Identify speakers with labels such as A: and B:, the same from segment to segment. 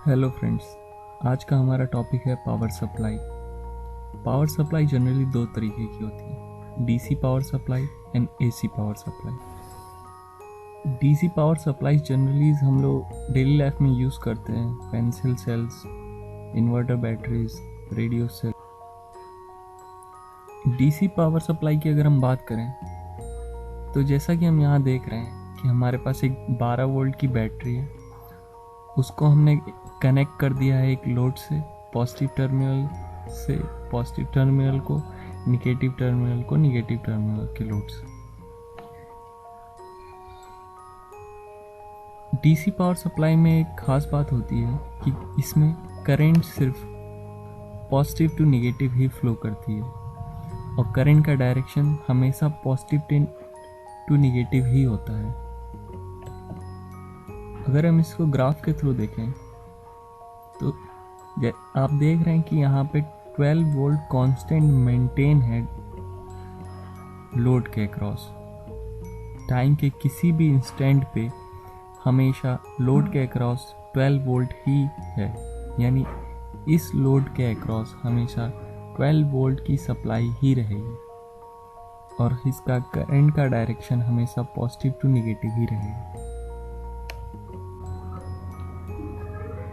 A: Hello friends. आज का हमारा टॉपिक है power supply. Power supply generally दो तरीके की होती है, DC power supply and AC power supply. DC power supply generally हम लोग डेली लाइफ में यूज़ करते हैं, pencil cells, inverter batteries, radio cell. DC power supply की अगर हम बात करें तो जैसा कि हम यहाँ देख रहे हैं कि हमारे पास एक 12 वोल्ट की बैटरी है। उसको हमने कनेक्ट कर दिया है एक लोड से, पॉजिटिव टर्मिनल को निगेटिव टर्मिनल के लोड से। डीसी पावर सप्लाई में एक खास बात होती है कि इसमें करंट सिर्फ पॉजिटिव टू निगेटिव ही फ्लो करती है और करंट का डायरेक्शन हमेशा पॉजिटिव टू निगेटिव ही होता है। अगर हम इसको ग्राफ के थ्रू देखें तो आप देख रहे हैं कि यहाँ पे 12 वोल्ट कांस्टेंट मेंटेन है लोड के अक्रॉस। टाइम के किसी भी इंस्टेंट पे हमेशा लोड के अक्रॉस 12 वोल्ट ही है, यानी इस लोड के अक्रॉस हमेशा 12 वोल्ट की सप्लाई ही रहेगी और इसका करंट का डायरेक्शन हमेशा पॉजिटिव टू निगेटिव ही रहेगा।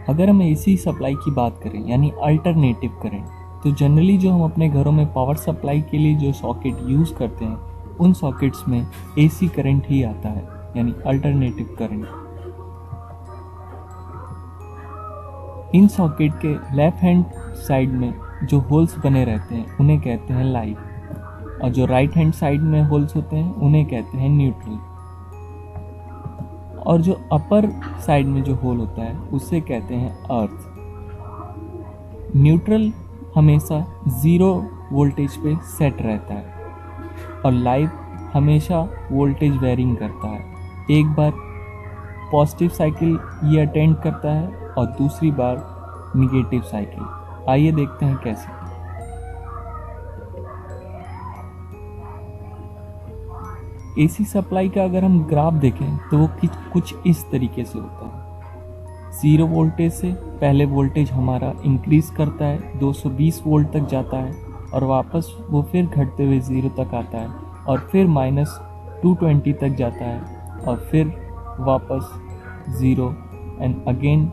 A: अगर हम एसी सप्लाई की बात करें यानी अल्टरनेटिव करंट, तो जनरली जो हम अपने घरों में पावर सप्लाई के लिए जो सॉकेट यूज़ करते हैं उन सॉकेट्स में एसी करंट ही आता है, यानी अल्टरनेटिव करंट। इन सॉकेट के लेफ्ट हैंड साइड में जो होल्स बने रहते हैं उन्हें कहते हैं लाइव, और जो राइट हैंड साइड में होल्स होते हैं उन्हें कहते हैं न्यूट्रल, और जो अपर साइड में जो होल होता है उसे कहते हैं अर्थ। न्यूट्रल हमेशा 0 वोल्टेज पे सेट रहता है और लाइव हमेशा वोल्टेज वेरिंग करता है। एक बार पॉजिटिव साइकिल ये अटेंड करता है और दूसरी बार निगेटिव साइकिल। आइए देखते हैं कैसे। एसी सप्लाई का अगर हम ग्राफ देखें तो वो कुछ इस तरीके से होता है। 0 वोल्टेज से पहले वोल्टेज हमारा इंक्रीज करता है, 220 वोल्ट तक जाता है और वापस वो फिर घटते हुए 0 तक आता है और फिर -220 तक जाता है और फिर वापस 0 एंड अगेन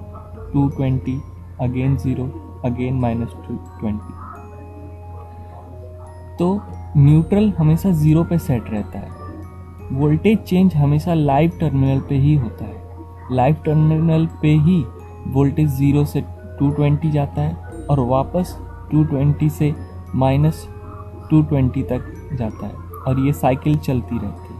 A: 220, अगेन 0, अगेन -220। तो न्यूट्रल हमेशा 0 पे सेट रहता है। वोल्टेज चेंज हमेशा लाइव टर्मिनल पे ही होता है। लाइव टर्मिनल पे ही वोल्टेज 0 से 220 जाता है और वापस 220 से -220 तक जाता है और ये साइकिल चलती रहती है।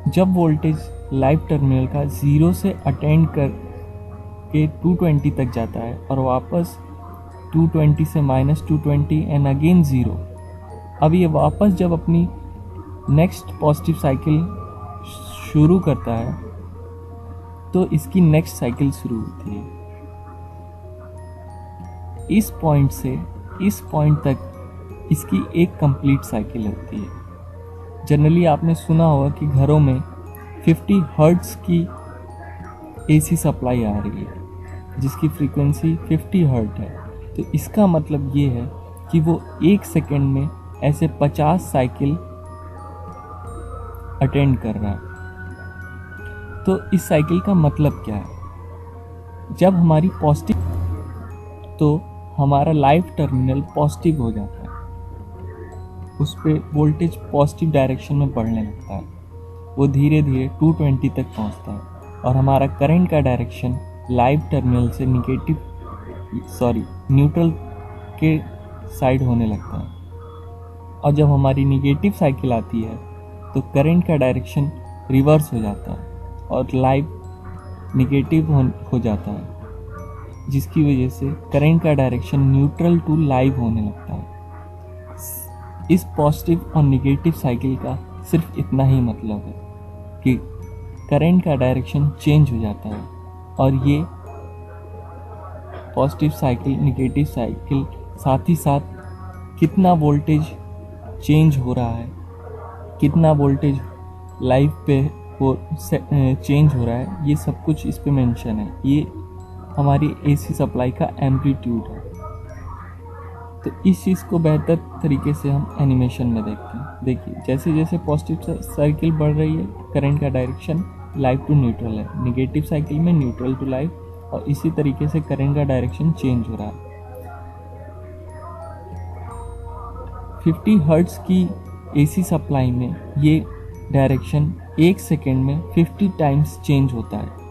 A: जब वोल्टेज लाइव टर्मिनल का 0 से अटेंड कर के 220 तक जाता है और वापस 220 से -220 एंड अगेन 0, अब ये वापस जब अपनी नेक्स्ट पॉजिटिव साइकिल शुरू करता है तो इसकी नेक्स्ट साइकिल शुरू होती है। इस पॉइंट से इस पॉइंट तक इसकी एक कंप्लीट साइकिल होती है। जनरली आपने सुना होगा कि घरों में 50 हर्ट्ज की एसी सप्लाई आ रही है जिसकी फ्रीक्वेंसी 50 हर्ट्ज है। तो इसका मतलब ये है कि वो 1 सेकेंड में ऐसे 50 साइकिल अटेंड कर रहा है। तो इस साइकिल का मतलब क्या है? जब हमारी पॉजिटिव, तो हमारा लाइव टर्मिनल पॉजिटिव हो जाता है, उस पर वोल्टेज पॉजिटिव डायरेक्शन में बढ़ने लगता है, वो धीरे धीरे 220 तक पहुंचता है और हमारा करंट का डायरेक्शन लाइव टर्मिनल से न्यूट्रल के साइड होने लगता है। और जब हमारी निगेटिव साइकिल आती है तो करंट का डायरेक्शन रिवर्स हो जाता है और लाइव निगेटिव हो जाता है, जिसकी वजह से करंट का डायरेक्शन न्यूट्रल टू लाइव होने लगता है। इस पॉजिटिव और निगेटिव साइकिल का सिर्फ इतना ही मतलब है कि करंट का डायरेक्शन चेंज हो जाता है और ये पॉजिटिव साइकिल निगेटिव साइकिल साथ ही साथ कितना वोल्टेज चेंज हो रहा है, कितना वोल्टेज लाइव पे वो चेंज हो रहा है, ये सब कुछ इस पे मेंशन है। ये हमारी एसी सप्लाई का एम्पलीट्यूड है। तो इस चीज़ को बेहतर तरीके से हम एनिमेशन में देखते हैं। देखिए जैसे जैसे पॉजिटिव साइकिल बढ़ रही है, करंट का डायरेक्शन लाइव टू न्यूट्रल है, नेगेटिव साइकिल में न्यूट्रल टू लाइव, और इसी तरीके से करंट का डायरेक्शन चेंज हो रहा है। 50 हर्ट्ज की एसी सप्लाई में ये डायरेक्शन 1 सेकेंड में 50 टाइम्स चेंज होता है।